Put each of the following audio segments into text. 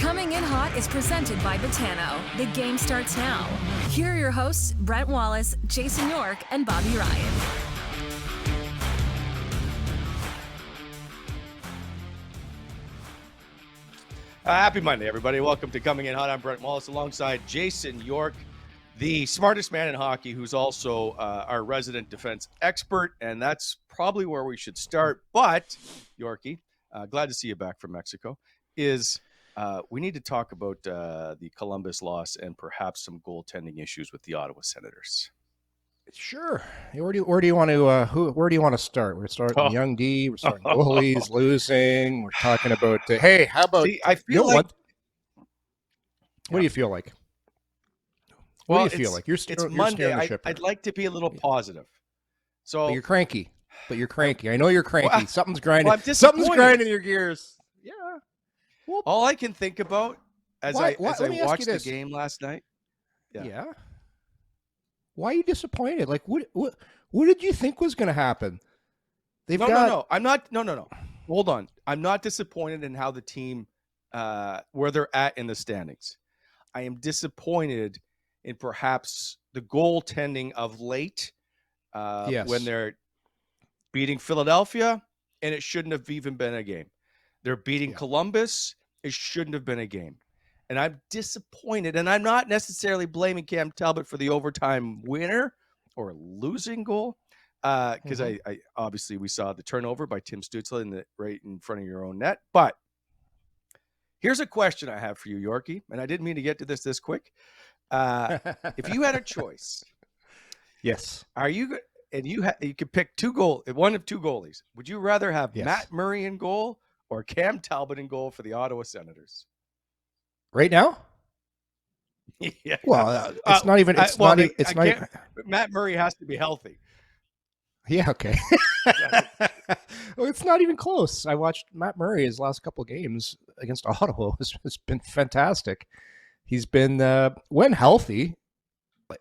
Coming in Hot is presented by Botano. The game starts now. Here are your hosts, Brent Wallace, Jason York, and Bobby Ryan. Happy Monday, everybody. Welcome to Coming in Hot. I'm Brent Wallace alongside Jason York, the smartest man in hockey, who's also our resident defense expert, and that's probably where we should start. But, Yorkie, glad to see you back from Mexico, we need to talk about the Columbus loss and perhaps some goaltending issues with the Ottawa Senators. Sure. Where do you want to start? We're starting young D. We're starting goalies losing. We're talking about hey, how about? See, I feel like. What do you feel like? What do you feel like? It's Monday. I'd like to be a little positive. But you're cranky. I know you're cranky. Well, something's grinding. Well, something's grinding your gears. Yeah. Well, all I can think about as I watched the game last night. Yeah. Why are you disappointed? Like, what did you think was going to happen? No. I'm not. No. Hold on. I'm not disappointed in how the team, where they're at in the standings. I am disappointed in perhaps the goaltending of late when they're beating Philadelphia, and it shouldn't have even been a game. They're beating Columbus. It shouldn't have been a game. And I'm disappointed. And I'm not necessarily blaming Cam Talbot for the overtime winner or losing goal. Because I obviously we saw the turnover by Tim Stützle right in front of your own net. But here's a question I have for you, Yorkie. And I didn't mean to get to this quick. If you had a choice, yes, you could pick one of two goalies. Would you rather have Matt Murray in goal or Cam Talbot in goal for the Ottawa Senators? Right now? Yeah. Well, it's not even. Matt Murray has to be healthy. Yeah. Okay. Well, it's not even close. I watched Matt Murray his last couple of games against Ottawa. It's been fantastic. He's been when healthy,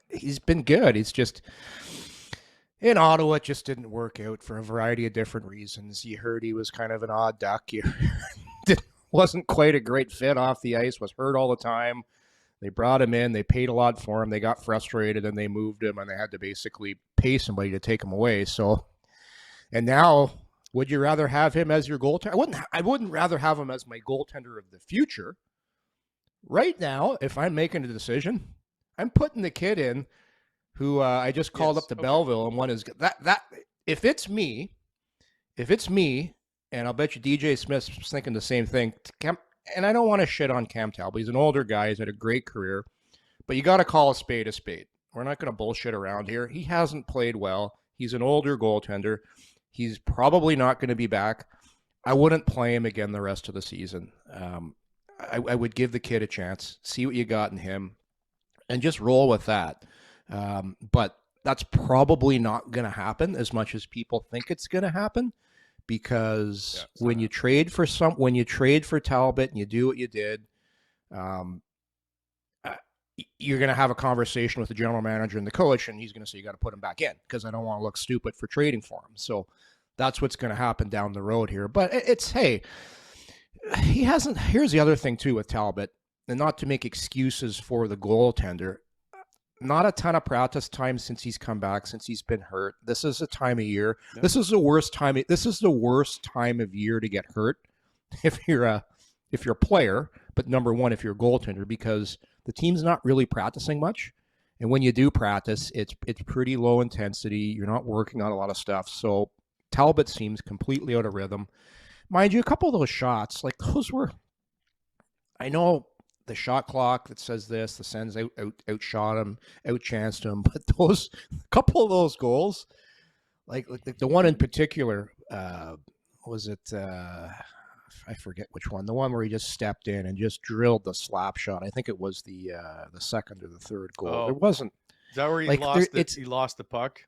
he's been good. He's just in Ottawa. It just didn't work out for a variety of different reasons. You heard he was kind of an odd duck. Wasn't quite a great fit off the ice, was hurt all the time. They brought him in, they paid a lot for him, they got frustrated, and they moved him, and they had to basically pay somebody to take him away. So, and now, would you rather have him as your goaltender? I wouldn't rather have him as my goaltender of the future. Right now, if I'm making a decision, I'm putting the kid in who I just called up to Belleville, and one is that if it's me, and I'll bet you DJ Smith's thinking the same thing. And I don't want to shit on Cam Talbot. He's an older guy. He's had a great career. But you got to call a spade a spade. We're not going to bullshit around here. He hasn't played well. He's an older goaltender. He's probably not going to be back. I wouldn't play him again the rest of the season. I would give the kid a chance, see what you got in him, and just roll with that. But that's probably not going to happen as much as people think it's going to happen. Because when you trade for Talbot and you do what you did, you're going to have a conversation with the general manager and the coach, and he's going to say, you got to put him back in because I don't want to look stupid for trading for him. So that's what's going to happen down the road here. But he hasn't. Here's the other thing too with Talbot, and not to make excuses for the goaltender. Not a ton of practice time since he's come back, since he's been hurt. This is a time of year. Yeah. This is the worst time of year to get hurt if you're a player, but number one, if you're a goaltender, because the team's not really practicing much. And when you do practice, it's pretty low intensity. You're not working on a lot of stuff. So Talbot seems completely out of rhythm. Mind you, a couple of those shots, like those were, I know the shot clock that says this, the Sens outshot him, outchanced him, but those couple of those goals, like the one in particular, was it? I forget which one. The one where he just stepped in and just drilled the slap shot. I think it was the second or the third goal. Oh, it wasn't. Is that where he he lost the puck?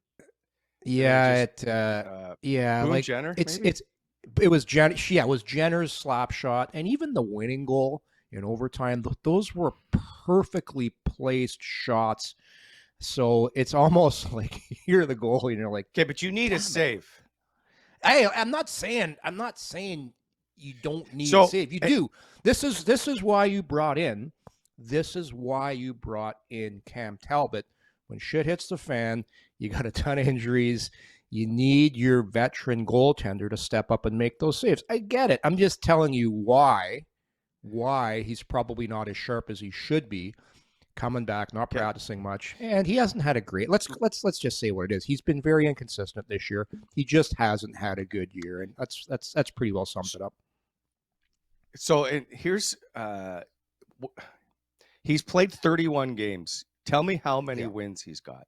Yeah, Boone Jenner. It was Jenner. Yeah, it was Jenner's slap shot, and even the winning goal in overtime, those were perfectly placed shots. So it's almost like you're the goalie and you're like, okay, but you need a save. Hey, I'm not saying You don't need a save. You do. This is why you brought in. This is why you brought in Cam Talbot. When shit hits the fan, you got a ton of injuries. You need your veteran goaltender to step up and make those saves. I get it. I'm just telling you why he's probably not as sharp as he should be. Coming back, not practicing much, and he hasn't had a great. Let's just say what it is. He's been very inconsistent this year. He just hasn't had a good year, and that's pretty well sums it up. So, and here's he's played 31 games. Tell me how many wins he's got.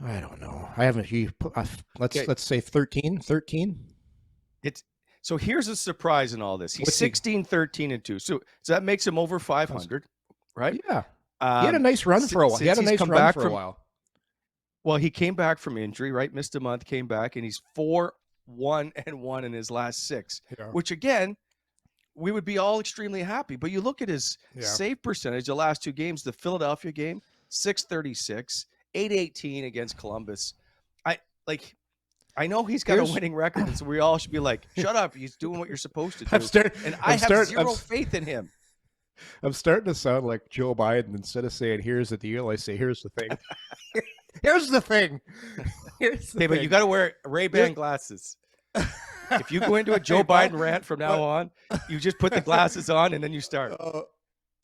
I don't know. I haven't. Let's say 13. 13. So here's a surprise in all this. He's 16, 13, and 2. So that makes him over 500, right? Yeah. He had a nice run for a while. He had a nice run for a while. Well, he came back from injury, right? Missed a month, came back, and he's 4-1-1 in his last 6, which again, we would be all extremely happy. But you look at his save percentage, the last 2 games, the Philadelphia game, 636, 818 against Columbus. I know he's got a winning record, and so we all should be like, shut up, he's doing what you're supposed to do. I have zero faith in him. I'm starting to sound like Joe Biden. Instead of saying, here's the deal, I say, here's the thing. Here's the thing. But you got to wear Ray-Ban glasses. If you go into a Joe Biden rant from now on, you just put the glasses on, and then you start.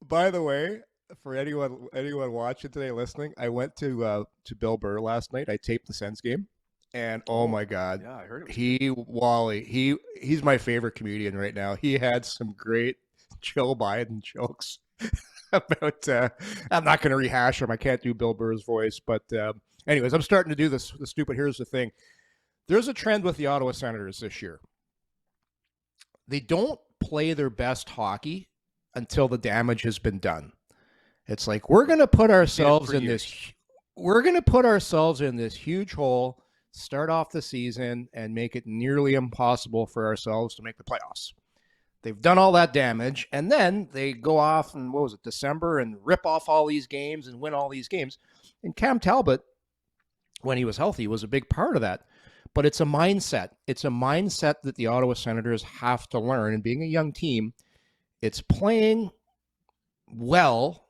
By the way, for anyone watching today, listening, I went to Bill Burr last night. I taped the Sens game. And oh my God, I heard it. Wally, he's my favorite comedian right now. He had some great Joe Biden jokes about. I'm not going to rehash them. I can't do Bill Burr's voice, but anyways, I'm starting to do this. The stupid. Here's the thing: there's a trend with the Ottawa Senators this year. They don't play their best hockey until the damage has been done. It's like we're going to put ourselves in this. We're going to put ourselves in this huge hole. Start off the season and make it nearly impossible for ourselves to make the playoffs. They've done all that damage, and then they go off in, December, and rip off all these games and win all these games. And Cam Talbot, when he was healthy, was a big part of that. But it's a mindset. It's a mindset that the Ottawa Senators have to learn. And being a young team, it's playing well,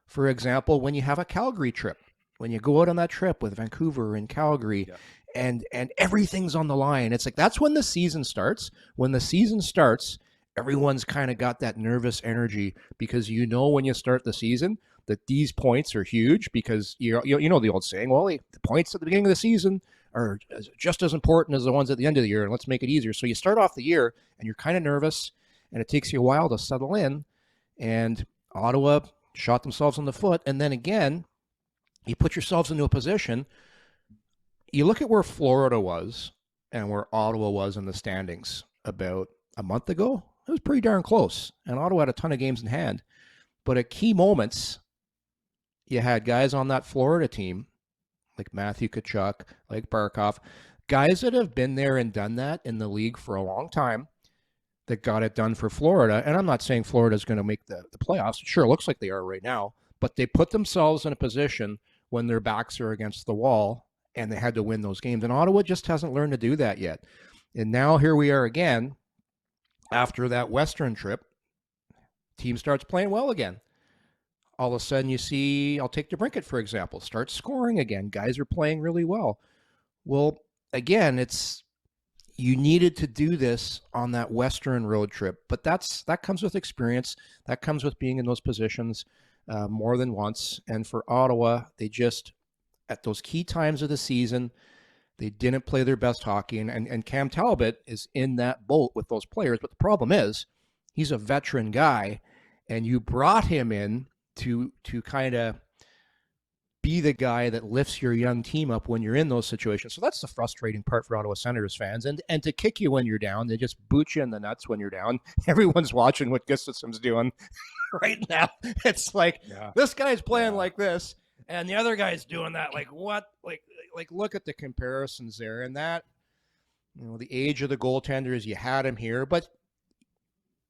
for example, when you have a Calgary trip. When you go out on that trip with Vancouver and Calgary, and everything's on the line. It's like that's when the season starts. When the season starts, everyone's kind of got that nervous energy because when you start the season that these points are huge because you know the old saying, Wally, the points at the beginning of the season are just as important as the ones at the end of the year, and let's make it easier. So you start off the year and you're kind of nervous, and it takes you a while to settle in. And Ottawa shot themselves in the foot, and then again, you put yourselves into a position. You look at where Florida was and where Ottawa was in the standings about a month ago. It was pretty darn close. And Ottawa had a ton of games in hand. But at key moments, you had guys on that Florida team, like Matthew Tkachuk, like Barkov, guys that have been there and done that in the league for a long time that got it done for Florida. And I'm not saying Florida's going to make the playoffs. It sure looks like they are right now. But they put themselves in a position when their backs are against the wall, and they had to win those games. And Ottawa just hasn't learned to do that yet. And now here we are again, after that Western trip, team starts playing well again. All of a sudden you see, I'll take DeBrincat, for example, start scoring again. Guys are playing really well. Well, again, you needed to do this on that Western road trip, but that comes with experience. That comes with being in those positions more than once. And for Ottawa, they just, at those key times of the season, they didn't play their best hockey. And Cam Talbot is in that boat with those players. But the problem is, he's a veteran guy, and you brought him in to kind of be the guy that lifts your young team up when you're in those situations. So that's the frustrating part for Ottawa Senators fans. And to kick you when you're down, they just boot you in the nuts when you're down. Everyone's watching what Gustavsson's doing right now. It's like, this guy's playing like this, and the other guy's doing that. Like, what? Like look at the comparisons there. And that, the age of the goaltenders, you had him here, but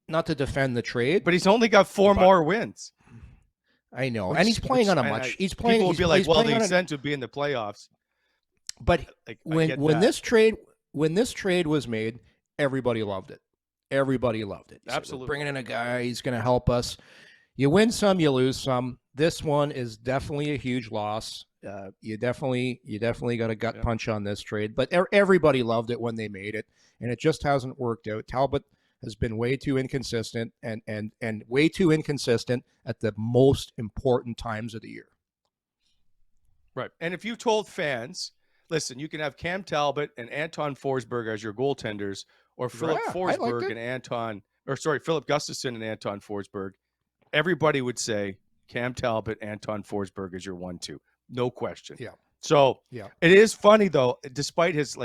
not to defend the trade. But he's only got 4 more wins. I know, and he's playing on a much. He's playing. People will be like, "Well, the incentive would be in the playoffs." But when this trade was made, everybody loved it. Everybody loved it. Absolutely. We're bringing in a guy, he's going to help us. You win some, you lose some. This one is definitely a huge loss. You definitely got a gut punch on this trade, but everybody loved it when they made it, and it just hasn't worked out. Talbot has been way too inconsistent and way too inconsistent at the most important times of the year. Right. And if you told fans, listen, you can have Cam Talbot and Anton Forsberg as your goaltenders, or Philip Forsberg and Philip Gustafsson and Anton Forsberg, everybody would say Cam Talbot, Anton Forsberg is your 1-2. No question. Yeah. So it is funny though, despite his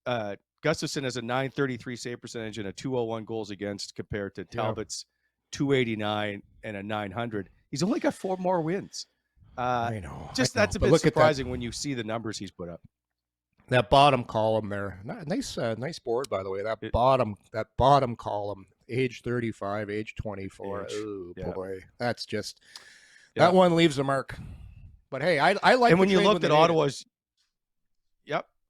Gustafsson has a .933 save percentage and a .201 goals against compared to Talbot's .289 and a .900. He's only got 4 more wins. I know. That's a bit surprising when you see the numbers he's put up. That bottom column there, nice board by the way. That bottom column, age 35, age 24. Oh boy, that's just that one leaves a mark. But hey, I like. And when you looked at Ottawa's,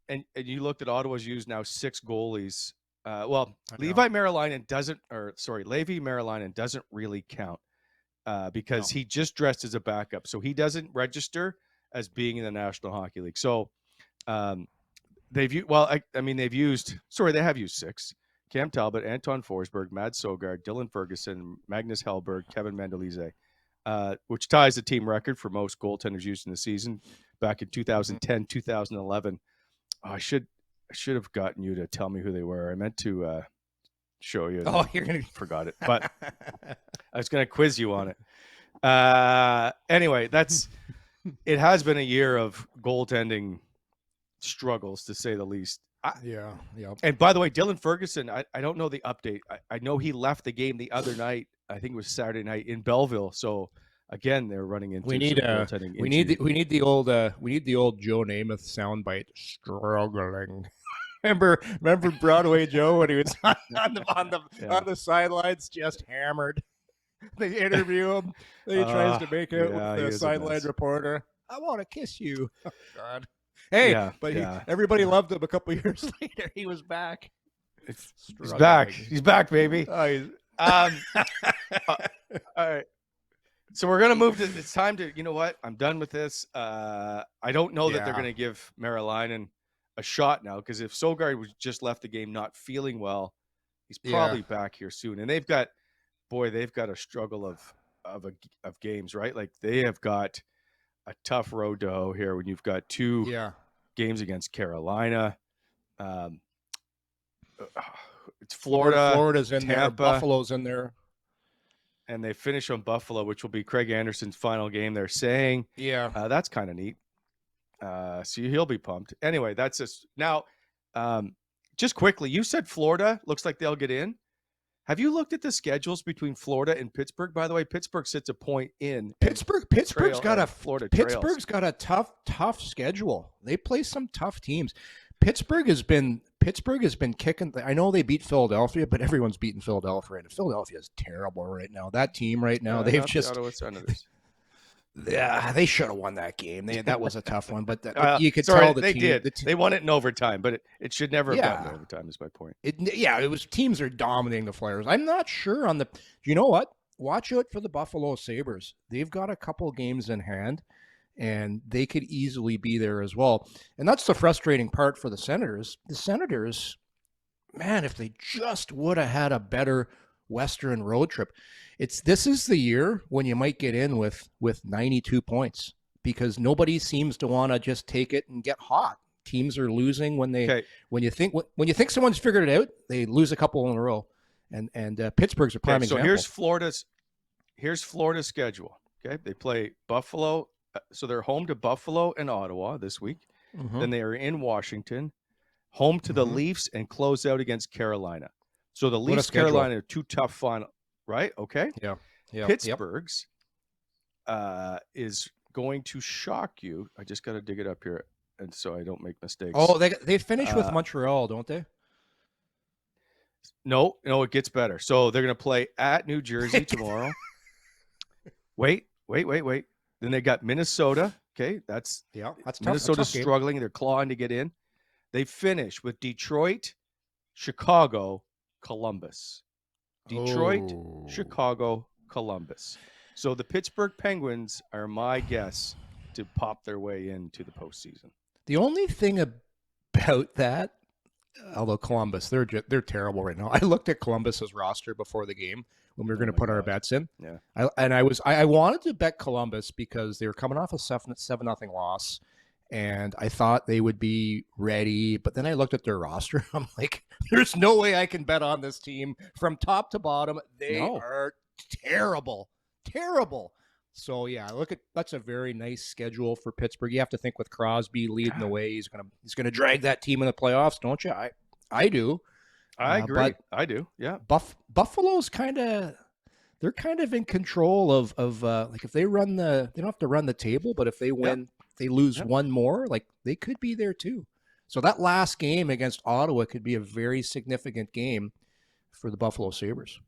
and you looked at Ottawa's used now 6 goalies. Levi Marilainen doesn't really count because he just dressed as a backup, so he doesn't register as being in the National Hockey League. So they have used 6: Cam Talbot, Anton Forsberg, Mads Søgaard, Dylan Ferguson, Magnus Hellberg, Kevin Mandolise, which ties the team record for most goaltenders used in the season back in 2010, 2011. I should have gotten you to tell me who they were. I meant to show you. Forgot it, but I was going to quiz you on it. Anyway, it has been a year of goaltending struggles, to say the least. And by the way, Dylan Ferguson, I don't know the update. I know he left the game the other night. I think it was Saturday night in Belleville. So again, they're running into we need the old Joe Namath soundbite. Struggling. Remember Broadway Joe when he was on the sidelines just hammered. They interview him. Then he tries to make out with the sideline reporter. I want to kiss you. Oh, God. Hey, everybody loved him a couple years later. He was back. He's back. He's back, baby. All right. So we're going to move to, it's time to, you know what? I'm done with this. I don't know that they're going to give Marilainen a shot now, because if Søgaard was just left the game not feeling well, he's probably back here soon. And they've got a struggle of games, right? Like they have got a tough road to hoe here when you've got 2 games against Carolina. It's Florida. Florida's in Tampa, there. Buffalo's in there. And they finish on Buffalo, which will be Craig Anderson's final game, they're saying. That's kind of neat. So he'll be pumped. Anyway, that's just now. Just quickly, you said Florida looks like they'll get in. Have you looked at the schedules between Florida and Pittsburgh? By the way, Pittsburgh sits a point in. Pittsburgh's got a tough schedule. They play some tough teams. Pittsburgh has been kicking. I know they beat Philadelphia, but everyone's beating Philadelphia, and Philadelphia is terrible right now. That team right now, they've just. The Ottawa Senators. Yeah, they should have won that game. That was a tough one, but you could tell they did. They won it in overtime, but it should never have gotten overtime. Is my point. It was teams are dominating the Flyers. I'm not sure on the. You know what? Watch out for the Buffalo Sabres. They've got a couple games in hand, and they could easily be there as well. And that's the frustrating part for the Senators. The Senators, man, if they just would have had a better Western road trip. This is the year when you might get in with 92 points, because nobody seems to want to just take it and get hot. Teams are losing when you think someone's figured it out, they lose a couple in a row. And Pittsburgh's a prime example. So here's Florida's schedule. Okay, they play Buffalo, so they're home to Buffalo and Ottawa this week. Mm-hmm. Then they are in Washington, home to the Leafs, and close out against Carolina. So the Leafs, Carolina are 2 tough final. Right? Okay. Yeah. Pittsburgh's is going to shock you. I just got to dig it up here, and so I don't make mistakes. Oh, they finish with Montreal, don't they? No, it gets better. So they're going to play at New Jersey tomorrow. Wait. Then they got Minnesota. Okay, that's tough. Minnesota's struggling. They're clawing to get in. They finish with Detroit, Chicago, Columbus. Detroit, Oh. Chicago, Columbus. So the Pittsburgh Penguins are my guess to pop their way into the postseason. The only thing about that, although Columbus, they're terrible right now. I looked at Columbus's roster before the game when we were going to put our bets in. Yeah. I wanted to bet Columbus because they were coming off a 7-0 loss, and I thought they would be ready. But then I looked at their roster. I'm like, there's no way I can bet on this team from top to bottom. They are terrible. So yeah, that's a very nice schedule for Pittsburgh. You have to think with Crosby leading the way, he's gonna drag that team in the playoffs, don't you? I do. I agree. I do. Yeah. Buffalo's they're kind of in control of like if they don't have to run the table, but if they win, they lose one more, like they could be there too. So that last game against Ottawa could be a very significant game for the Buffalo Sabres.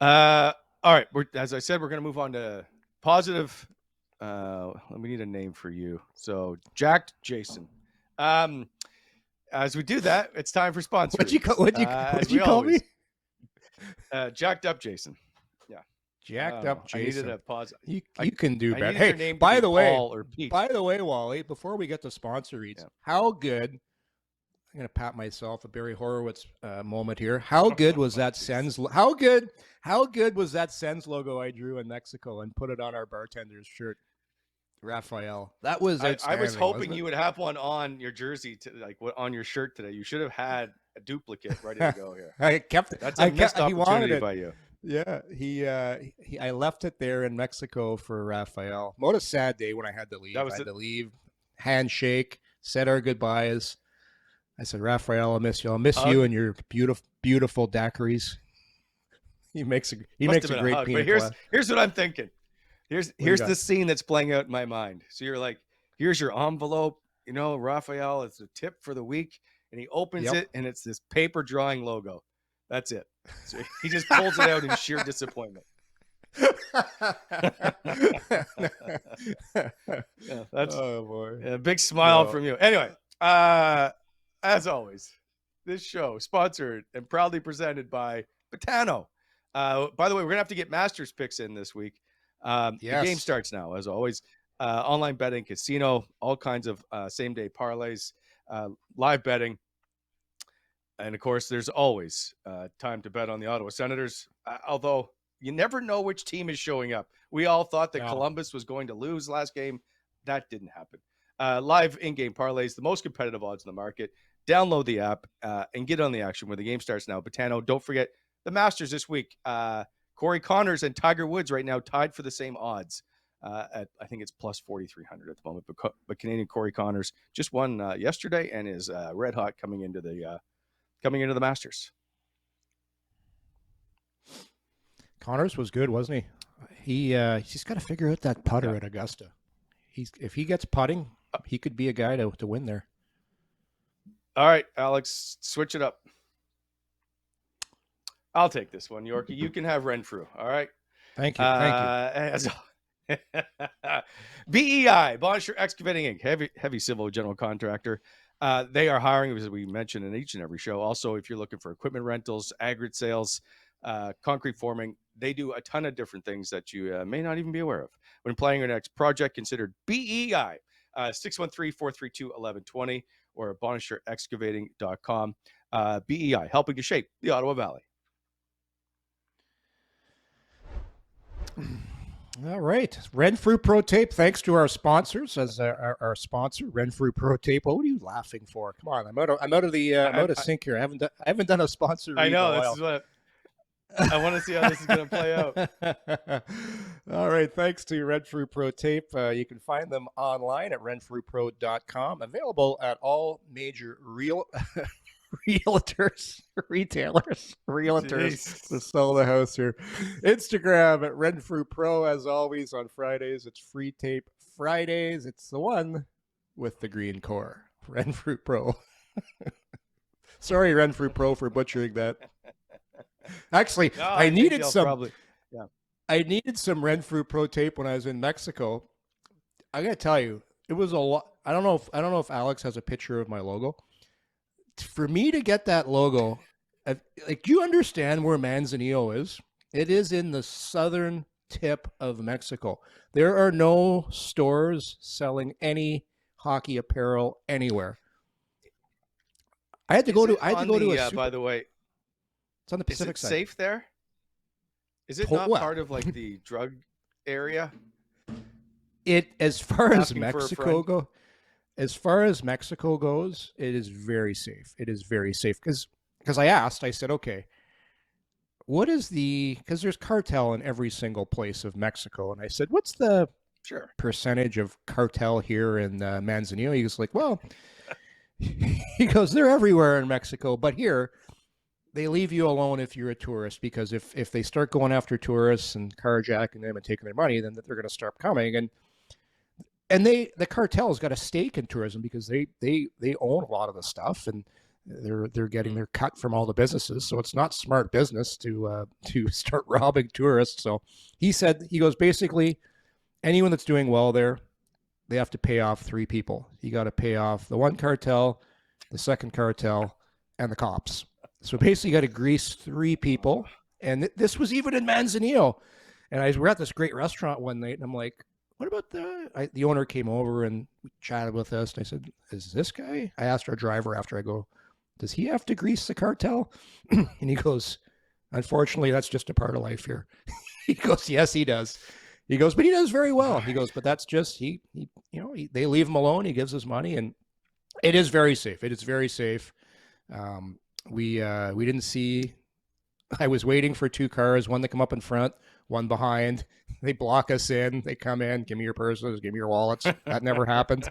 All right. As I said, we're going to move on to positive. We need a name for you. So Jacked Jason. As we do that, it's time for sponsors. What'd you call me? Jacked Up Jason. Yeah. Jacked Up Jason. I needed a pause. You can do better. Hey, by the way, Wally, before we get to sponsor reads, how good, I'm going to pat myself, a Barry Horowitz moment here. How good was that Sens? How good was that Sens logo I drew in Mexico and put it on our bartender's shirt? Rafael. That was I was hoping you would have one on your jersey, on your shirt today. You should have had a duplicate ready to go here. I kept it. That's a missed opportunity by you. Yeah, I left it there in Mexico for Rafael. What a sad day when I had to leave. I had to leave, handshake, said our goodbyes. I said, Rafael, I'll miss you. I'll miss you and your beautiful daiquiris. He makes a great hug, pina but here's what I'm thinking. Here's the scene that's playing out in my mind. So you're like, here's your envelope. Rafael, it's a tip for the week, and he opens it, and it's this paper drawing logo. That's it. So he just pulls it out in sheer disappointment. That's a big smile from you. Anyway, as always, this show sponsored and proudly presented by Betano. By the way, we're gonna have to get Masters picks in this week. The game starts now, as always. Online betting, casino, all kinds of same-day parlays, live betting. And, of course, there's always time to bet on the Ottawa Senators, although you never know which team is showing up. We all thought that Columbus was going to lose last game. That didn't happen. Live in-game parlays, the most competitive odds in the market. Download the app and get on the action where the game starts now. Betano, don't forget the Masters this week. Corey Connors and Tiger Woods right now tied for the same odds. At I think it's plus 4,300 at the moment. But Canadian Corey Connors just won yesterday and is red hot coming into the Masters. Connors was good, wasn't he? He's just got to figure out that putter at Augusta. If he gets putting, he could be a guy to win there. All right, Alex, switch it up. I'll take this one, Yorkie. You can have Renfrew. All right. Thank you. BEI, Bonnechere Excavating Inc., heavy civil general contractor. They are hiring, as we mentioned in each and every show. Also, if you're looking for equipment rentals, aggregate sales, concrete forming, they do a ton of different things that you may not even be aware of. When planning your next project, consider BEI, 613-432-1120 or BonnechereExcavating.com. BEI, helping to shape the Ottawa Valley. All right. Renfrew Pro Tape, thanks to our sponsors, as our sponsor, Renfrew Pro Tape. What are you laughing for? Come on, I'm out of sync here. I haven't done a sponsor. I know, this is what I want to see how this is going to play out. All right. Thanks to Renfrew Pro Tape. You can find them online at renfrewpro.com. Available at all major retailers to sell the house here. Instagram at Renfrew Pro, as always. On Fridays, it's Free Tape Fridays. It's the one with the green core, Renfrew Pro. Sorry, Renfrew Pro, for butchering that. Actually, I needed some some Renfrew Pro Tape when I was in Mexico. I gotta tell you, it was a lot. I don't know if Alex has a picture of my logo. for me to get that logo, like, do you understand where Manzanillo is? It is in the southern tip of Mexico. There are no stores selling any hockey apparel anywhere. I had to go to a super, by the way, it's on the Pacific is it side. safe there? Is it not part of like the drug area? As far as Mexico goes, it is very safe. It is very safe because I said, okay, what is because there's cartel in every single place of Mexico. And I said, what's the percentage of cartel here in Manzanillo? He was like, well, he goes, they're everywhere in Mexico, but here they leave you alone if you're a tourist, because if they start going after tourists and carjacking them and taking their money, then they're going to start coming. And the cartel's got a stake in tourism because they own a lot of the stuff, and they're getting their cut from all the businesses. So it's not smart business to start robbing tourists. So he goes, basically anyone that's doing well there, they have to pay off 3 people. You got to pay off the one cartel, the second cartel, and the cops. So basically you got to grease 3 people. And this was even in Manzanillo. And we're at this great restaurant one night, and I'm like, what about the owner came over and chatted with us. And I said, is this guy? I asked our driver after, I go, does he have to grease the cartel? And he goes, unfortunately, that's just a part of life here. He goes, yes, he does. He goes, but he does very well. He goes, but that's just, they leave him alone. He gives his money, and it is very safe. It is very safe. We didn't see, I was waiting for 2 cars, one to come up in front, one behind. They block us in. They come in. Give me your purses. Give me your wallets. That never happened.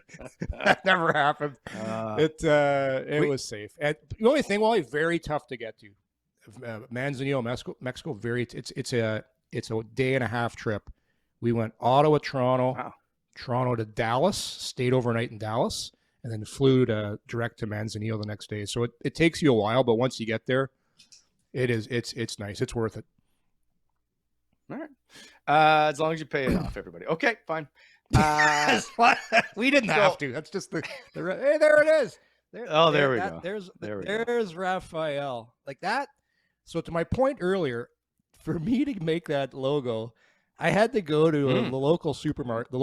That never happened. It was safe. And the only thing, Wally, very tough to get to. Manzanillo, Mexico. It's a day and a half trip. We went Ottawa, Toronto, Toronto to Dallas. Stayed overnight in Dallas, and then flew direct to Manzanillo the next day. So it takes you a while, but once you get there, it's nice. It's worth it. All right. As long as you pay it off, everybody. Okay, fine. We didn't have to. That's just the hey, there it is. There we go. There's Rafael. Like that. So to my point earlier, for me to make that logo, I had to go to the local supermarket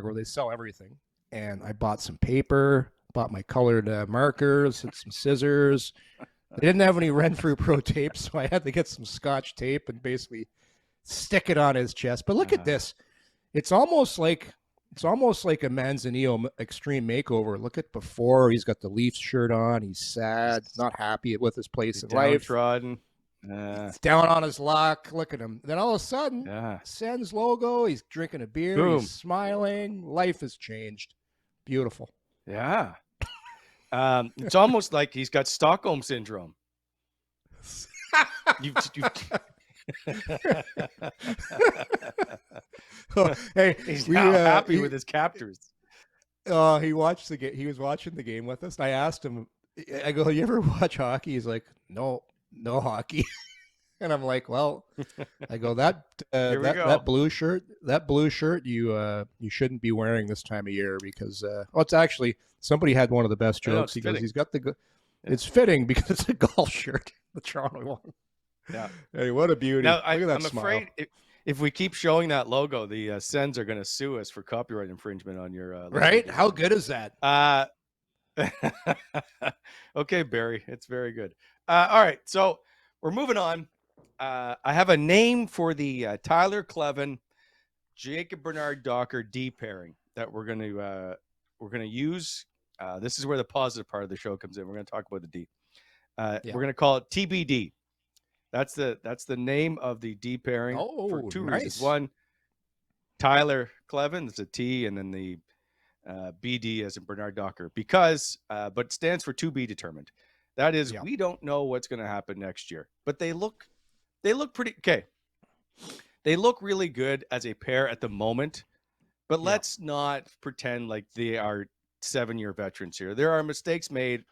where they sell everything. And I bought some paper, bought my colored markers and some scissors. They didn't have any Renfrew Pro tape, so I had to get some Scotch tape and basically stick it on his chest. But look at this. It's almost like a Manzanillo extreme makeover. Look at before. He's got the Leafs shirt on. He's sad, not happy with his place in life. Downtrodden. He's down on his luck. Look at him. Then all of a sudden, Sens logo. He's drinking a beer. Boom. He's smiling. Life has changed. Beautiful. Yeah. It's almost like he's got Stockholm syndrome. Hey, he's happy with his captors. He watched the game. He was watching the game with us. And I asked him, I go, you ever watch hockey? He's like, no hockey. And I'm like, well, I go, that blue shirt, you shouldn't be wearing this time of year because, it's actually, somebody had one of the best jokes. He goes, he's got it's fitting because it's a golf shirt, the Toronto one. Yeah. Hey, what a beauty. Now, Look at that I'm smile. afraid if we keep showing that logo, the Sens are going to sue us for copyright infringement on your right? How good is that? Okay, Barry. It's very good. All right. So we're moving on. I have a name for the Tyler Kleven, Jacob Bernard Docker D pairing that we're going to use. This is where the positive part of the show comes in. We're going to talk about the D. We're going to call it TBD. That's the name of the D pairing for 2 reasons. One, Tyler Kleven, it's a T, and then the BD as in Bernard Docker, because but it stands for to be determined. That is, we don't know what's going to happen next year, but they look pretty okay. They look really good as a pair at the moment, but let's not pretend like they are 7-year veterans here. There are mistakes made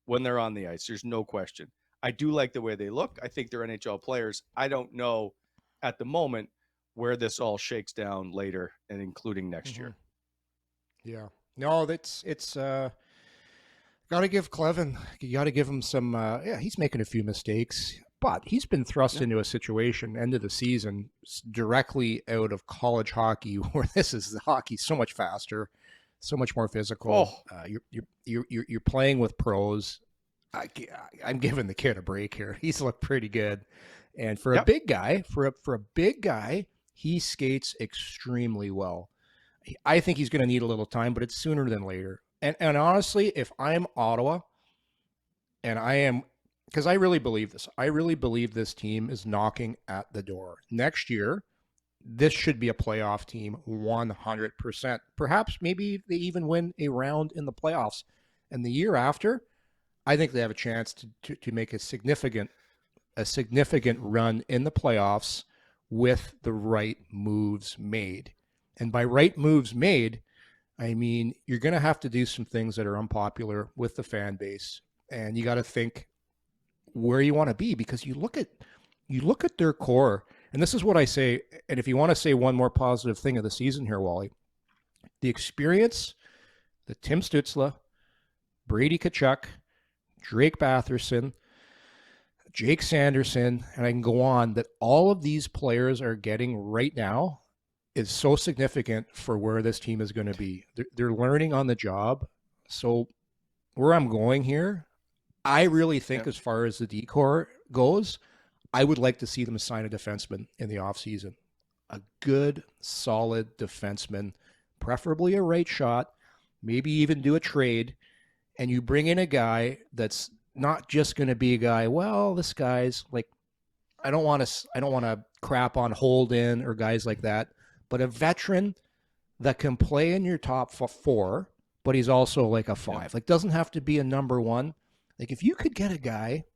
when they're on the ice. There's no question. I do like the way they look. I think they're NHL players. I don't know at the moment where this all shakes down later and including next year. Yeah. No, Got to give Kleven. You got to give him some. He's making a few mistakes, but he's been thrust into a situation end of the season directly out of college hockey, where this is the hockey so much faster, so much more physical. You're playing with pros. I'm giving the kid a break here. He's looked pretty good, and for a big guy, for a big guy, he skates extremely well. I think he's going to need a little time, but it's sooner than later. And honestly, if I'm Ottawa, and I am, because I really believe this, I really believe this team is knocking at the door. Next year, this should be a playoff team 100%. Perhaps maybe they even win a round in the playoffs. And the year after, I think they have a chance to make a significant run in the playoffs with the right moves made. And by right moves made, I mean, you're going to have to do some things that are unpopular with the fan base, and you got to think where you want to be, because you look at their core, and this is what I say. And if you want to say one more positive thing of the season here, Wally, the experience that Tim Stützle, Brady Tkachuk, Drake Batherson, Jake Sanderson, and I can go on, that all of these players are getting right now is so significant for where this team is going to be. They're learning on the job. So where I'm going here, I really think as far as the D-core goes, I would like to see them sign a defenseman in the offseason. A good, solid defenseman, preferably a right shot, maybe even do a trade, and you bring in a guy that's not just going to be a guy, well, this guy's like, I don't want to crap on Holden or guys like that, but a veteran that can play in your top four, but he's also like a five. Like, doesn't have to be a number one. Like, if you could get a guy.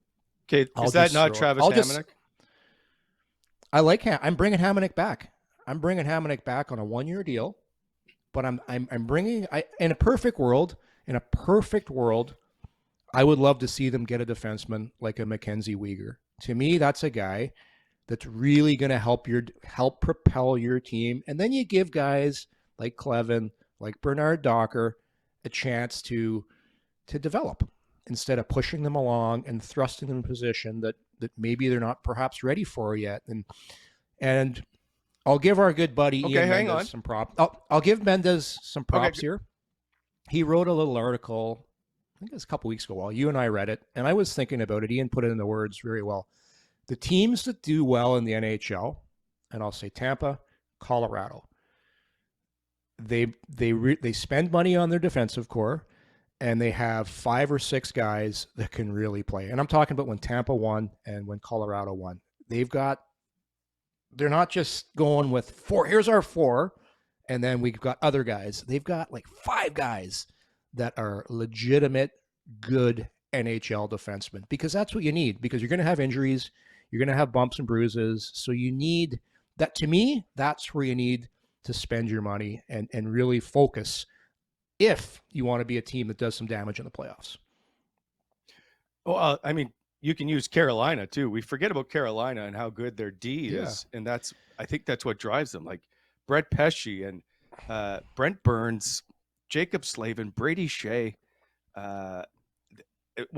Okay, is that not Travis Hamonic? I like I'm bringing Hamonic back. I'm bringing Hamonic back on a 1-year deal, but I'm bringing in a perfect world. I would love to see them get a defenseman like a Mackenzie Weegar. To me, that's a guy that's really going to help propel your team. And then you give guys like Kleven, like Bernard Docker, a chance to develop instead of pushing them along and thrusting them in a position that maybe they're not perhaps ready for yet. And I'll give our good buddy Ian Mendes some props. I'll give Mendes some props here. He wrote a little article, I think it was a couple weeks ago, while you and I read it, and I was thinking about it. Ian put it into words very well. The teams that do well in the NHL, and I'll say Tampa, Colorado, they spend money on their defensive core, and they have 5 or 6 guys that can really play. And I'm talking about when Tampa won and when Colorado won. They're not just going with 4. Here's our 4, and then we've got other guys. They've got like 5 guys that are legitimate, good NHL defensemen, because that's what you need, because you're going to have injuries. You're going to have bumps and bruises. So you need that. To me, that's where you need to spend your money and really focus if you want to be a team that does some damage in the playoffs. Well, I mean, you can use Carolina too. We forget about Carolina and how good their D is. And I think that's what drives them. Like Brett Pesce and Brent Burns, Jacob Slavin, Brady Shea. Well,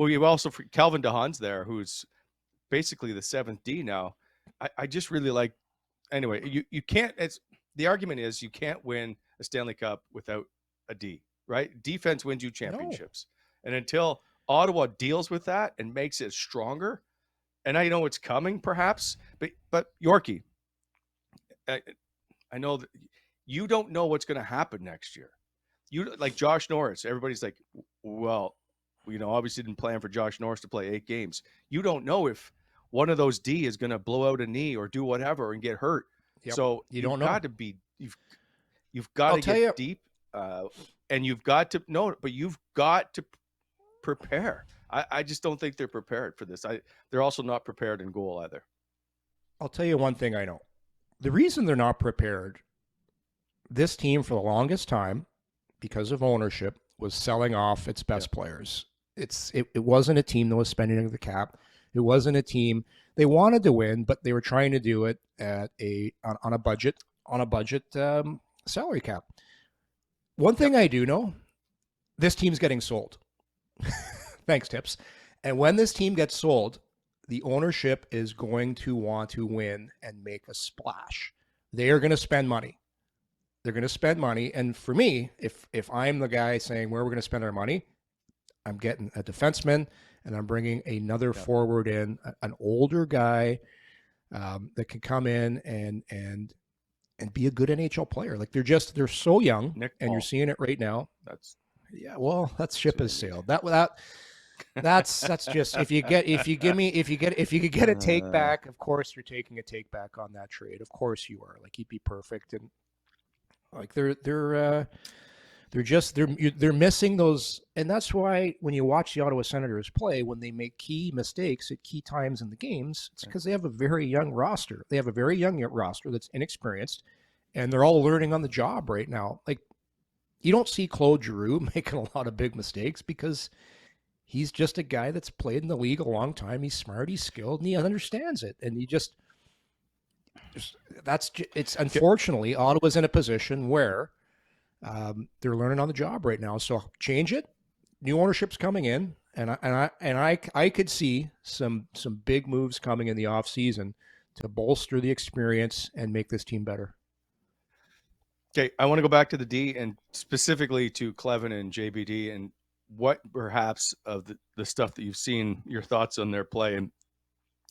you also Calvin DeHaan's there, who's basically the 7th D now. I just really like. Anyway, you can't. The argument is you can't win a Stanley Cup without a D, right? Defense wins you championships, and until Ottawa deals with that and makes it stronger, and I know it's coming, perhaps, but Yorkie, I know that you don't know what's going to happen next year. You like Josh Norris. Everybody's like, well, obviously didn't plan for Josh Norris to play 8 games. You don't know if one of those D is going to blow out a knee or do whatever and get hurt. Yep. So you've got to get deep, and you've got to prepare. I just don't think they're prepared for this. They're also not prepared in goal either. I'll tell you one thing I know. The reason they're not prepared, this team for the longest time, because of ownership, was selling off its best players. It wasn't a team that was spending the cap. It wasn't a team. They wanted to win, but they were trying to do it at on a budget salary cap. One thing I do know, this team's getting sold. Thanks, Tips. And when this team gets sold, the ownership is going to want to win and make a splash. They are going to spend money. They're going to spend money. And for me, if I'm the guy saying where we're going to spend our money, I'm getting a defenseman and I'm bringing another forward in, an older guy that can come in and be a good NHL player. Like they're so young, and you're seeing it right now. That ship has sailed. That's just if you could get a take back, of course you're taking a take back on that trade. Of course you are. Like he'd be perfect, and like they're missing those, and that's why when you watch the Ottawa Senators play, when they make key mistakes at key times in the games, it's because they have a very young roster. They have a very young roster that's inexperienced, and they're all learning on the job right now. Like you don't see Claude Giroux making a lot of big mistakes because he's just a guy that's played in the league a long time. He's smart, he's skilled, and he understands it. And it's unfortunately Ottawa's in a position where they're learning on the job right now. So change it. New ownership's coming in, and I could see some big moves coming in the off season to bolster the experience and make this team better. Okay, I want to go back to the D and specifically to Kleven and JBD and what perhaps of the stuff that you've seen, your thoughts on their play. And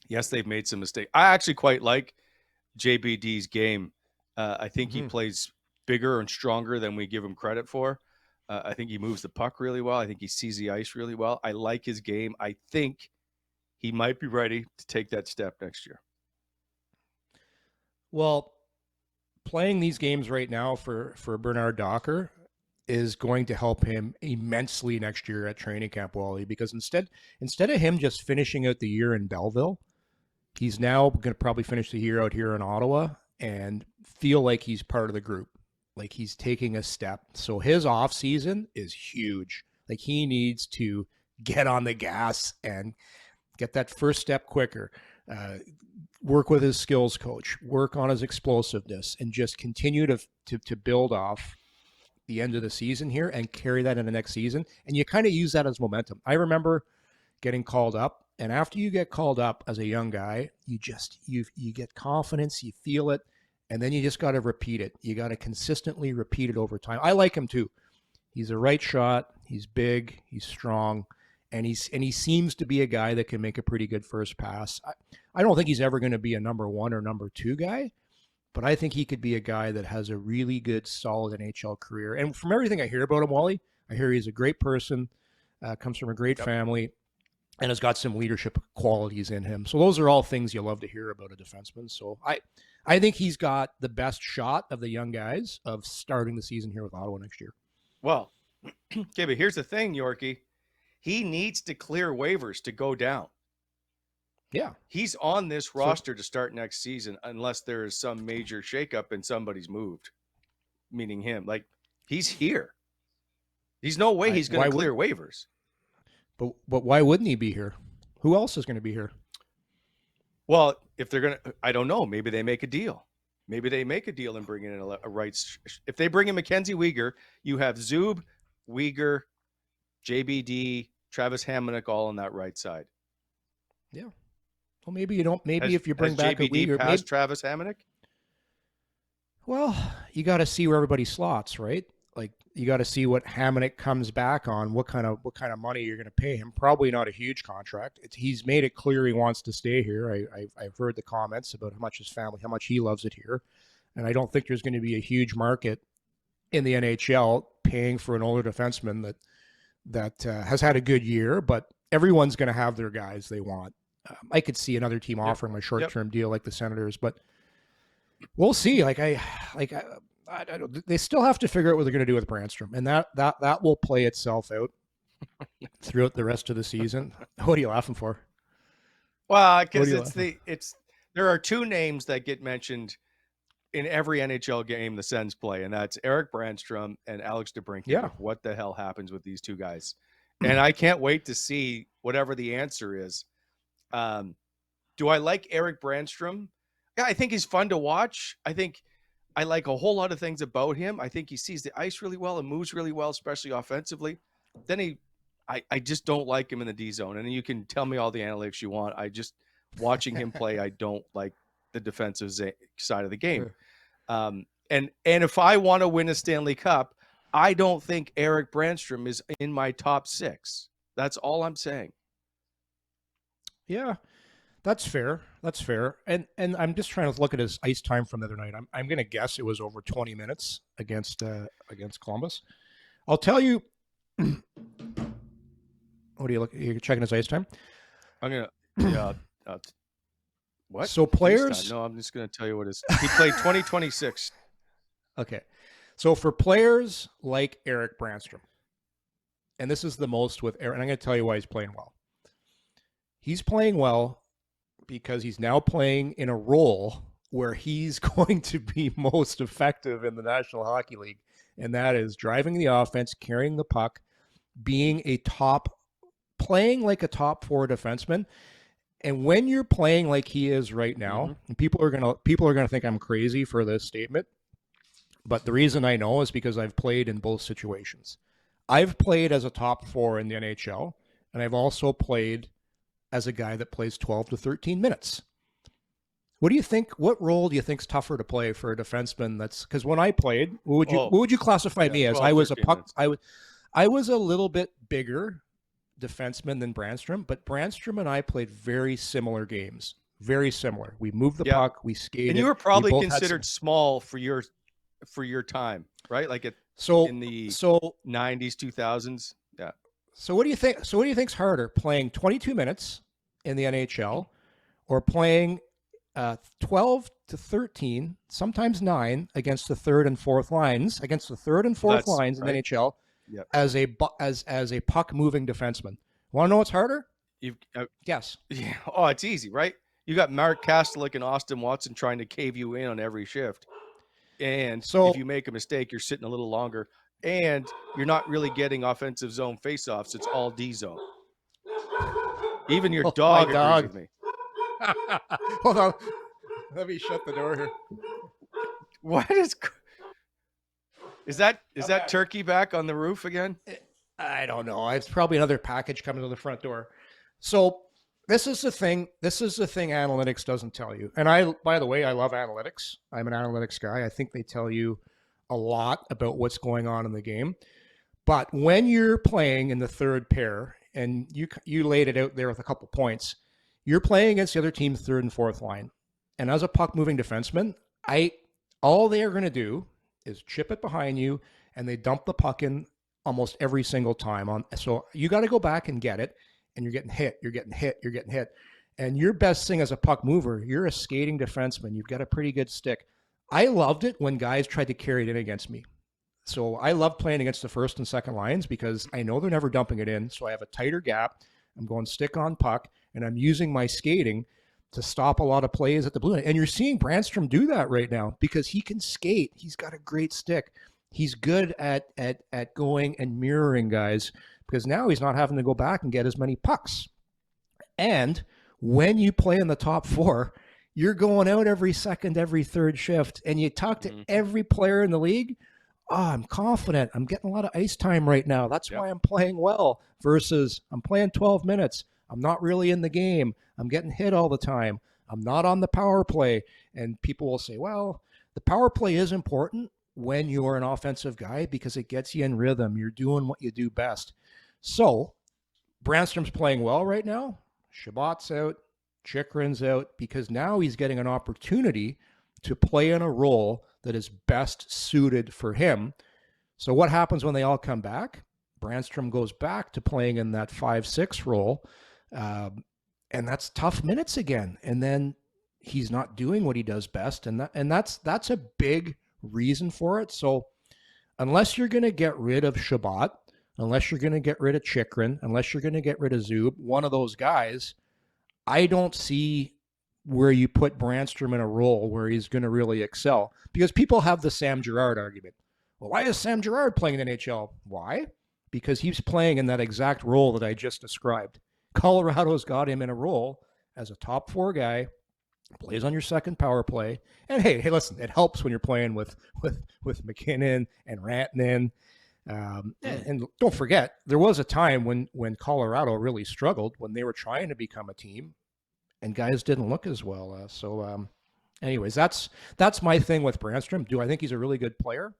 yes, they've made some mistakes. I actually quite like JBD's game. I think he plays bigger and stronger than we give him credit for. I think he moves the puck really well. I think he sees the ice really well. I like his game. I think he might be ready to take that step next year. Well, playing these games right now for Bernard Docker is going to help him immensely next year at training camp, Wally, because instead of him just finishing out the year in Belleville, he's now going to probably finish the year out here in Ottawa and feel like he's part of the group, like he's taking a step. So his off season is huge. Like he needs to get on the gas and get that first step quicker. Work with his skills coach, work on his explosiveness, and just continue to build off the end of the season here and carry that into next season. And you kind of use that as momentum. I remember getting called up, and after you get called up as a young guy, you get confidence, you feel it, and then you just got to repeat it. You got to consistently repeat it over time. I like him too. He's a right shot. He's big. He's strong. And he seems to be a guy that can make a pretty good first pass. I don't think he's ever going to be a number one or number two guy, but I think he could be a guy that has a really good, solid NHL career. And from everything I hear about him, Wally, I hear he's a great person, comes from a great family, and has got some leadership qualities in him. So those are all things you love to hear about a defenseman. So I think he's got the best shot of the young guys of starting the season here with Ottawa next year. Well, okay, but here's the thing, Yorkie. He needs to clear waivers to go down. Yeah. He's on this roster to start next season unless there is some major shakeup and somebody's moved, meaning him. Like, he's here. There's no way he's going to clear waivers. But why wouldn't he be here? Who else is going to be here? Well, if they're going to, I don't know. Maybe they make a deal. Maybe they make a deal and bring in a rights. If they bring in Mackenzie Weegar, you have Zub, Weegar, JBD, Travis Hamonic all on that right side. Yeah. Well, maybe you don't. Maybe if you bring back JBD a Weegar, past Travis Hamonic. Well, you got to see where everybody slots, right? Like you got to see what Hamonic comes back on. What kind of money you're going to pay him? Probably not a huge contract. He's made it clear he wants to stay here. I've heard the comments about how much his family, how much he loves it here, and I don't think there's going to be a huge market in the NHL paying for an older defenseman that has had a good year, but everyone's going to have their guys they want. I could see another team offering a short-term deal like the Senators, but we'll see. I don't, they still have to figure out what they're going to do with Brannstrom, and that will play itself out throughout the rest of the season. What are you laughing for? Well, because there are two names that get mentioned in every NHL game the Sens play, and that's Eric Brannstrom and Alex DeBrincat. Yeah. What the hell happens with these two guys? And I can't wait to see whatever the answer is. Do I like Eric Brannstrom? Yeah, I think he's fun to watch. I think I like a whole lot of things about him. I think he sees the ice really well and moves really well, especially offensively. Then he I just don't like him in the D zone. And you can tell me all the analytics you want. Watching him play, I don't like the defensive side of the game. Sure. And if I want to win a Stanley Cup, I don't think Erik Brannstrom is in my top 6. That's all I'm saying. Yeah, that's fair. That's fair. And I'm just trying to look at his ice time from the other night. I'm going to guess it was over 20 minutes against Columbus. I'll tell you. What are you looking? You're checking his ice time. I'm gonna. What? So players? No, I'm just gonna tell you what he played 2026. Okay, so for players like Erik Brannstrom, and this is the most with Erik, and I'm going to tell you why he's playing well. He's playing well because he's now playing in a role where he's going to be most effective in the National Hockey League, and that is driving the offense, carrying the puck, playing like a top 4 defenseman. And when you're playing like he is right now, and people are gonna think I'm crazy for this statement, but the reason I know is because I've played in both situations. I've played as a top 4 in the NHL, and I've also played as a guy that plays 12 to 13 minutes. What do you think? What role do you think is tougher to play for a defenseman? That's because when I played, what would you classify me as? 12, I was a puck. Minutes. I was a little bit bigger defenseman than Brannstrom, but Brannstrom and I played very similar games. Very similar. We moved the puck, we skated. And you were probably considered small for your time, right? Like in the 90s, 2000s. Yeah. So what do you think? So what do you think's harder, playing 22 minutes in the NHL or playing 12 to 13, sometimes 9 against the third and fourth lines in the NHL as a puck moving defenseman? Want to know what's harder? Guess. Yeah. Oh, it's easy, right? You got Mark Kastelik and Austin Watson trying to cave you in on every shift. And so if you make a mistake, you're sitting a little longer. And you're not really getting offensive zone faceoffs. It's all D zone. Even your dog agrees with me. Hold on. Let me shut the door here. What is that turkey back on the roof again? I don't know. It's probably another package coming to the front door. So this is the thing analytics doesn't tell you. And by the way, I love analytics. I'm an analytics guy. I think they tell you a lot about what's going on in the game. But when you're playing in the third pair, and you laid it out there with a couple points, you're playing against the other team's third and fourth line. And as a puck-moving defenseman, all they are going to do is chip it behind you, and they dump the puck in almost every single time. So you got to go back and get it, and you're getting hit. And your best thing as a puck mover, you're a skating defenseman. You've got a pretty good stick. I loved it when guys tried to carry it in against me. So I love playing against the first and second lines because I know they're never dumping it in. So I have a tighter gap. I'm going stick on puck, and I'm using my skating to stop a lot of plays at the blue line. And you're seeing Brannstrom do that right now because he can skate. He's got a great stick. He's good at going and mirroring guys because now he's not having to go back and get as many pucks. And when you play in the top 4, you're going out every second, every third shift, and you talk to every player in the league. Oh, I'm confident. I'm getting a lot of ice time right now. That's why I'm playing well versus I'm playing 12 minutes. I'm not really in the game. I'm getting hit all the time. I'm not on the power play. And people will say, well, the power play is important when you're an offensive guy because it gets you in rhythm. You're doing what you do best. So Brannstrom's playing well right now. Chabot's out. Chychrun's out because now he's getting an opportunity to play in a role that is best suited for him. So what happens when they all come back? Brannstrom goes back to playing in that 5-6 role, and that's tough minutes again. And then he's not doing what he does best, and that's a big reason for it. So unless you're going to get rid of Chabot, unless you're going to get rid of Chychrun, unless you're going to get rid of Zub, one of those guys, I don't see where you put Brannstrom in a role where he's going to really excel. Because people have the Sam Girard argument. Well, why is Sam Girard playing in the NHL? Why? Because he's playing in that exact role that I just described. Colorado's got him in a role as a top 4 guy, plays on your second power play. And hey, listen, it helps when you're playing with McKinnon and Rantanen. And don't forget, there was a time when Colorado really struggled when they were trying to become a team, and guys didn't look as well. Anyways, that's my thing with Brannstrom. Do I think he's a really good player?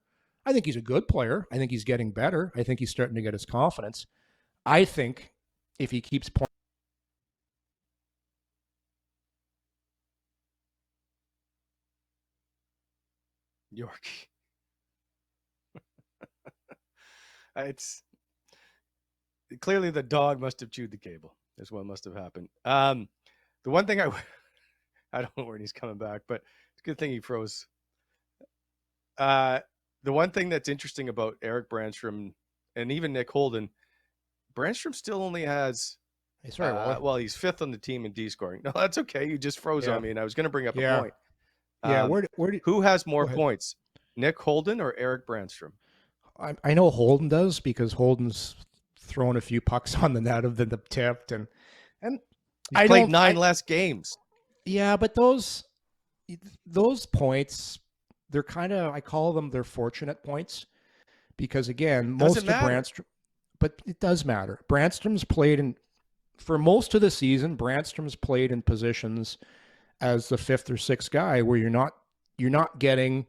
I think he's a good player. I think he's getting better. I think he's starting to get his confidence. I think if he keeps playing. Yorkie. It's clearly the dog must have chewed the cable. That's what must have happened. The one thing I don't know when he's coming back, but it's a good thing he froze. The one thing that's interesting about Erik Brannstrom and even Nick Holden, Brannstrom still only has. Well, he's fifth on the team in D scoring. No, that's okay. You just froze on me, and I was going to bring up a point. Who has more points, Nick Holden or Erik Brannstrom? I know Holden does because Holden's thrown a few pucks on the net of the tipped and he's played 9 less games. Yeah, but those points, they're kind of, I call them their fortunate points because again, most of Brannstrom, but it does matter. Brannstrom's played for most of the season, Brannstrom's played in positions as the 5th or 6th guy where you're not getting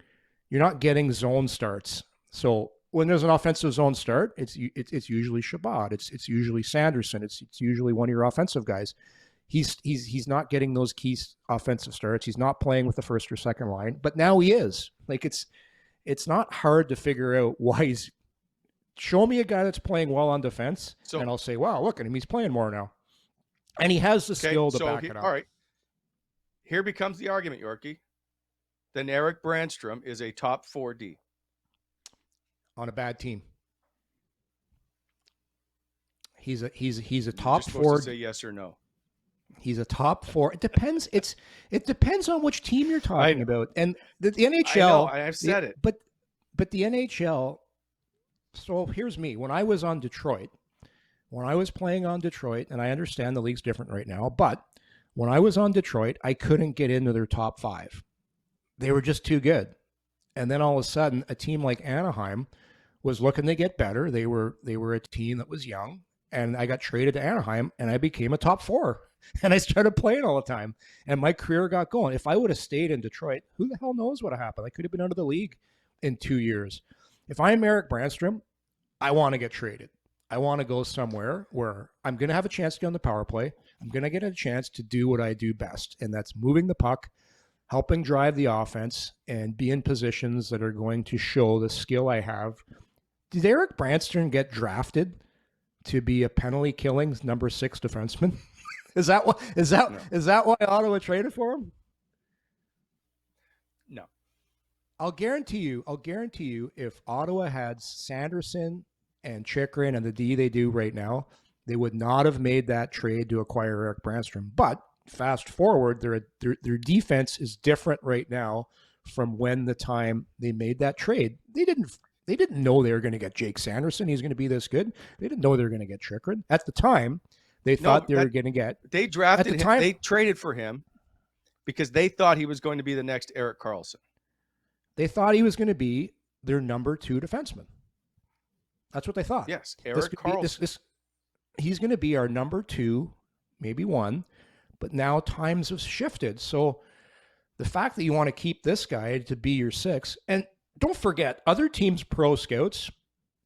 zone starts. So when there's an offensive zone start, it's usually Chabot, it's usually Sanderson, it's usually one of your offensive guys. He's not getting those key offensive starts. He's not playing with the first or second line, but now he is. Like it's not hard to figure out why he's. Show me a guy that's playing well on defense, and I'll say, wow, look at him, he's playing more now, and he has the skill to back it up. All right, here becomes the argument, Yorkie. Then Erik Brannstrom is a top 4D on a bad team. He's a top 4. Supposed to say yes or no. He's a top 4. It depends. It depends on which team you're talking about. And the NHL. I've said it. But the NHL. So here's me. When I was on Detroit, when I was playing on Detroit, and I understand the league's different right now, but when I was on Detroit, I couldn't get into their top 5. They were just too good. And then all of a sudden, a team like Anaheim was looking to get better. They were a team that was young, and I got traded to Anaheim, and I became a top 4. And I started playing all the time, and my career got going. If I would have stayed in Detroit, who the hell knows what would have happened? I could have been out of the league in 2 years. If I'm Erik Brannstrom, I want to get traded. I want to go somewhere where I'm going to have a chance to get on the power play. I'm going to get a chance to do what I do best, and that's moving the puck, helping drive the offense, and be in positions that are going to show the skill I have. Did Erik Brannstrom get drafted to be a penalty killing number 6 defenseman? Is that why Ottawa traded for him? No. I'll guarantee you if Ottawa had Sanderson and Chychrun and the D they do right now, they would not have made that trade to acquire Erik Brannstrom. But fast forward, their defense is different right now from when the time they made that trade. They didn't know they were going to get Jake Sanderson. He's going to be this good. They didn't know they were going to get Chychrun. At the time, they thought they were going to get. They drafted him. They traded for him because they thought he was going to be the next Erik Karlsson. They thought he was going to be their number 2 defenseman. That's what they thought. Yes, Erik Karlsson. He's going to be our number 2, maybe 1, but now times have shifted. So the fact that you want to keep this guy to be your 6, and don't forget, other teams' pro scouts,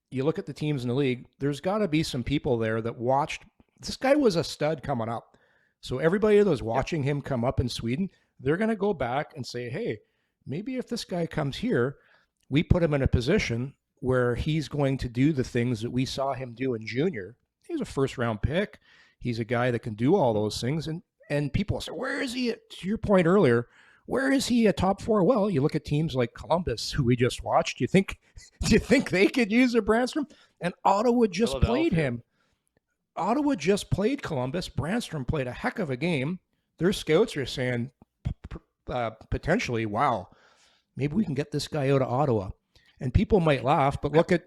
you look at the teams in the league, there's got to be some people there that watched. This guy was a stud coming up. So everybody that was watching him come up in Sweden, they're going to go back and say, hey, maybe if this guy comes here, we put him in a position where he's going to do the things that we saw him do in junior. He's a first-round pick. He's a guy that can do all those things. And people say, where is he? To your point earlier, where is he a top 4? Well, you look at teams like Columbus, who we just watched. Do you think they could use a Brannstrom? And Ottawa just played him. Ottawa just played Columbus. Brannstrom played a heck of a game. Their scouts are saying potentially, wow, maybe we can get this guy out of Ottawa. And people might laugh, but look at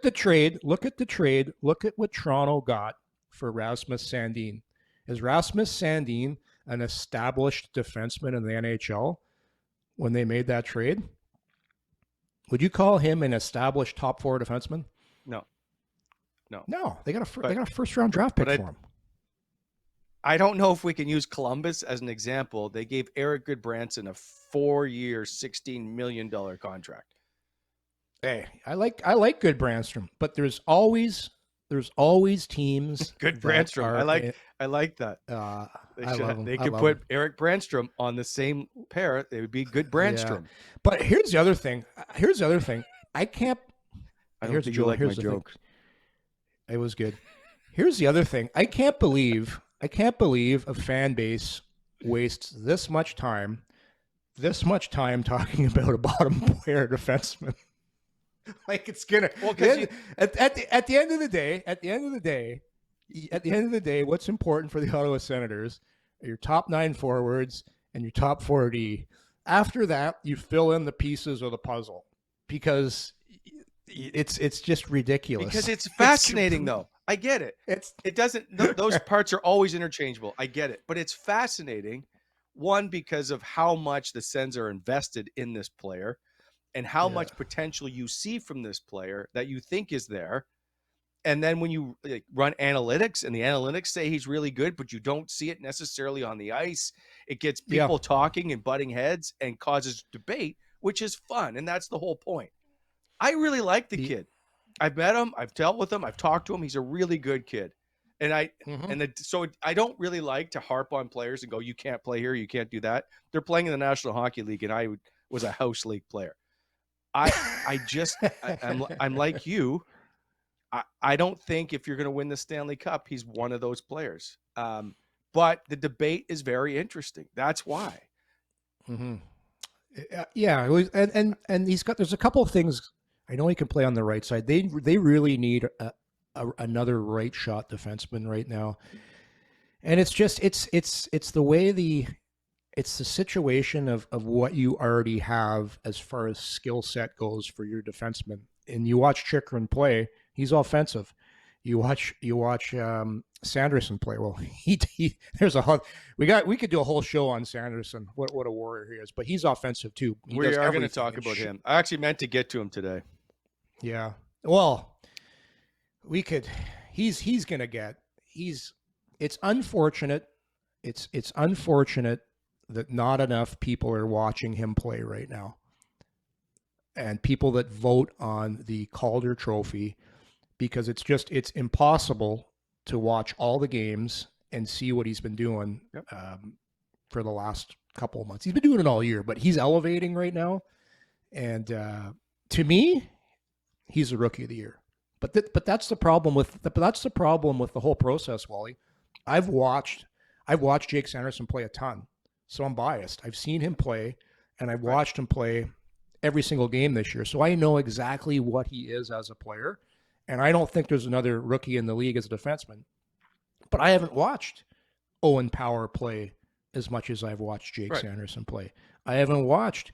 the trade. Look at the trade. Look at what Toronto got for Rasmus Sandin. Is Rasmus Sandin an established defenseman in the NHL when they made that trade? Would you call him an established top 4 defenseman? No, they got a first round draft pick for him. I don't know if we can use Columbus as an example. They gave Eric Goodbranson a 4-year, $16 million contract. Hey, I like Brannstrom, but there's always teams. Brannstrom. I like that. They could put Eric Brannstrom on the same pair. It would be good Brannstrom. Yeah. But here's the other thing. I can't. I don't think you like my joke. It was good. Here's the other thing. I can't believe a fan base wastes this much time talking about a bottom player defenseman. Like it's gonna. Well, at the end of the day, what's important for the Ottawa Senators are your top 9 forwards and your top 4D. After that, you fill in the pieces of the puzzle because it's just ridiculous. Because it's fascinating, though. I get it. It doesn't. Those parts are always interchangeable. I get it, but it's fascinating. One, because of how much the Sens are invested in this player, and how much potential you see from this player that you think is there. And then when you run analytics and the analytics say he's really good, but you don't see it necessarily on the ice, it gets people talking and butting heads and causes debate, which is fun. And that's the whole point. I really like the kid. I've met him. I've dealt with him. I've talked to him. He's a really good kid. And so I don't really like to harp on players and go, you can't play here. You can't do that. They're playing in the National Hockey League and I was a house league player. I'm like you. I don't think if you're going to win the Stanley Cup, he's one of those players. But the debate is very interesting. That's why. Mm-hmm. Yeah. And there's a couple of things. I know he can play on the right side. They really need another right shot defenseman right now. And it's just, it's the way it's the situation of what you already have as far as skill set goes for your defenseman. And you watch Chychrun play, he's offensive. You watch Sanderson play. Well, we could do a whole show on Sanderson. What a warrior he is, but he's offensive too. We are going to talk about him. I actually meant to get to him today. Yeah. Well, we could. He's going to get. It's unfortunate. It's unfortunate that not enough people are watching him play right now. And people that vote on the Calder Trophy, because it's impossible to watch all the games and see what he's been doing for the last couple of months. He's been doing it all year, but he's elevating right now. And to me, he's a Rookie of the Year. But that's the problem with the whole process, Wally. I've watched Jake Sanderson play a ton, so I'm biased. I've seen him play, and I've watched him play every single game this year. So I know exactly what he is as a player. And I don't think there's another rookie in the league as a defenseman. But I haven't watched Owen Power play as much as I've watched Jake Sanderson play. I haven't watched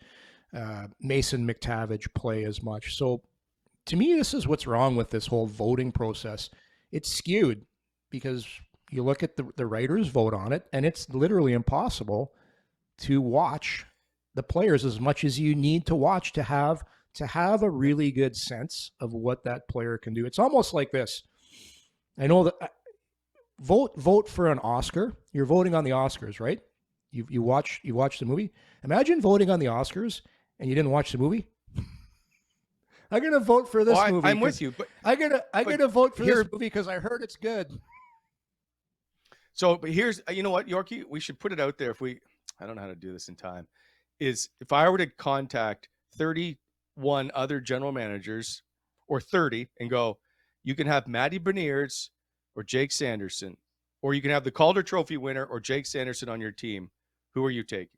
Mason McTavish play as much. So to me, this is what's wrong with this whole voting process. It's skewed because you look at the writers vote on it, and it's literally impossible to watch the players as much as you need to watch to have a really good sense of what that player can do. It's almost like this. I know that vote for an Oscar. You're voting on the Oscars, right? You watch the movie. Imagine voting on the Oscars and you didn't watch the movie. I'm gonna vote for this movie. I'm with you, but I'm gonna vote for this movie because I heard it's good. So, but here's, you know what, Yorkie, we should put it out there. I don't know how to do this in time. Is if I were to contact 31 other general managers or 30 and go, you can have Matty Beniers or Jake Sanderson, or you can have the Calder Trophy winner or Jake Sanderson on your team. Who are you taking?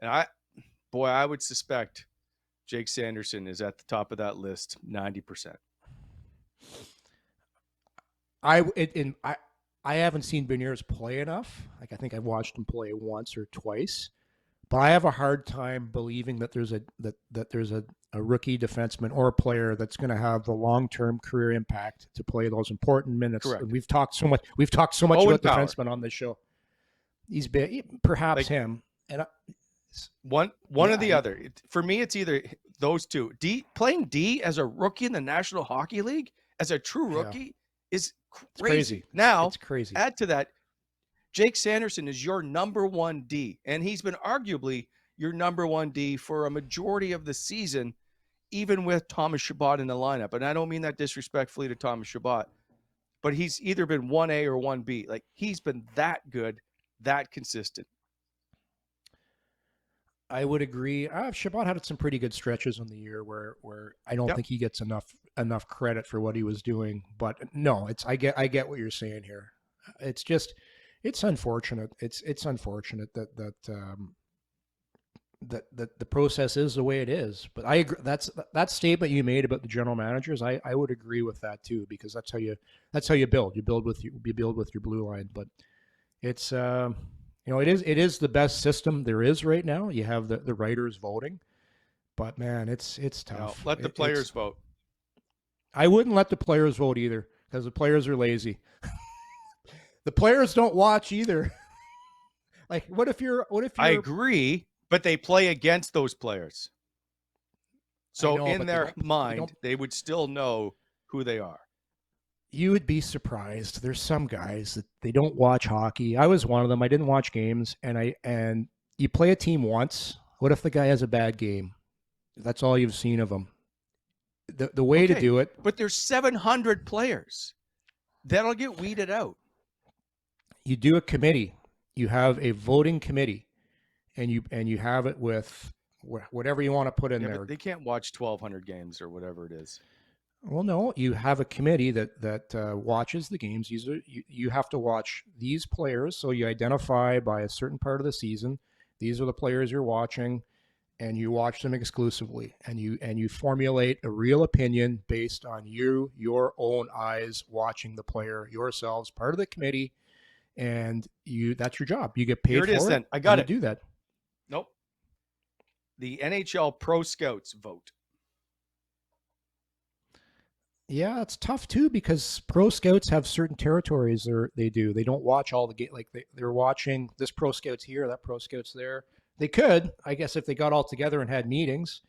And I would suspect Jake Sanderson is at the top of that list, 90%. I haven't seen Beniers play enough. I think I've watched him play once or twice. But I have a hard time believing that there's a rookie defenseman or a player that's going to have the long-term career impact to play those important minutes. Correct. We've talked so much about defensemen on this show. He's been perhaps him and one or the other. For me, it's either those two. Playing D as a rookie in the National Hockey League as a true rookie is It's crazy. Now, it's crazy. Add to that, Jake Sanderson is your number one D, and he's been arguably your number one D for a majority of the season, even with Thomas Chabot in the lineup. And I don't mean that disrespectfully to Thomas Chabot, but he's either been 1A or 1B. Like, he's been that good, that consistent. I would agree. Chabot had some pretty good stretches in the year where I don't think he gets enough credit for what he was doing. But no, I get what you're saying here. It's just, it's unfortunate. It's unfortunate that the process is the way it is. But I agree. That statement you made about the general managers, I would agree with that too, because that's how you build. You build with your blue line. But it's it is the best system there is right now. You have the writers voting, but man, it's tough. No, let the players vote. I wouldn't let the players vote either, because the players are lazy. The players don't watch either. Like, what if you're? I agree, but they play against those players. So in their mind, they would still know who they are. You would be surprised. There's some guys that they don't watch hockey. I was one of them. I didn't watch games, and you play a team once. What if the guy has a bad game? That's all you've seen of him. The way to do it. But there's 700 players. That'll get weeded out. You do a committee. You have a voting committee, and you have it with whatever you want to put in there. But they can't watch 1,200 games or whatever it is. Well, no, you have a committee that watches the games. You have to watch these players, so you identify by a certain part of the season. These are the players you're watching, and you watch them exclusively, and you formulate a real opinion based on your own eyes watching the player yourselves, part of the committee, and that's your job. You get paid for it. Here it is. Then I got it. Do that. Nope. The NHL Pro Scouts vote. Yeah, it's tough too, because pro scouts have certain territories they don't watch all the game. Like they're watching this pro scout's here, that pro scout's there. They could, I guess, if they got all together and had meetings.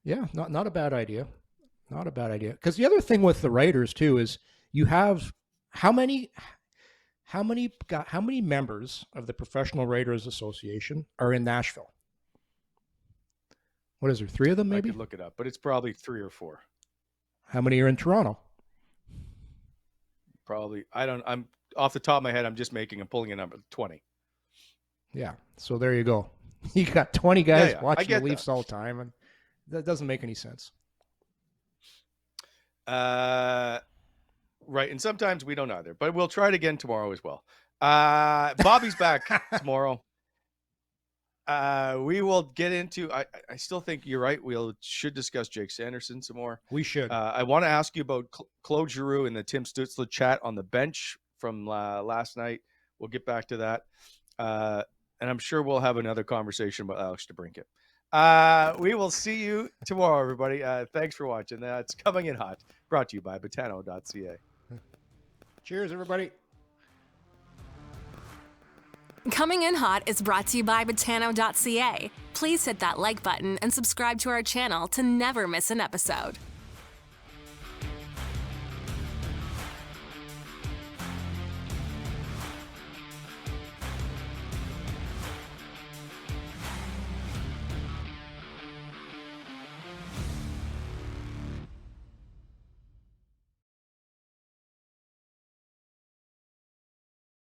Yeah, not a bad idea. Not a bad idea. Because the other thing with the writers too is you have how many members of the Professional Writers Association are in Nashville? What is there? 3 of them, maybe? I could look it up, but it's probably 3 or 4. How many are in Toronto? Probably. I'm off the top of my head. I'm pulling a number. 20. Yeah. So there you go. You got 20 guys watching the Leafs all the time, and that doesn't make any sense. Right. And sometimes we don't either, but we'll try it again tomorrow as well. Bobby's back tomorrow. We will get into. I still think you're right. We should discuss Jake Sanderson some more. We should. I want to ask you about Claude Giroux and the Tim Stützle chat on the bench from last night. We'll get back to that, and I'm sure we'll have another conversation about Alex DeBrincat. We will see you tomorrow, everybody. Thanks for watching. That's Coming In Hot, brought to you by Betano.ca. Cheers, everybody. Coming In Hot is brought to you by Betano.ca. Please hit that like button and subscribe to our channel to never miss an episode.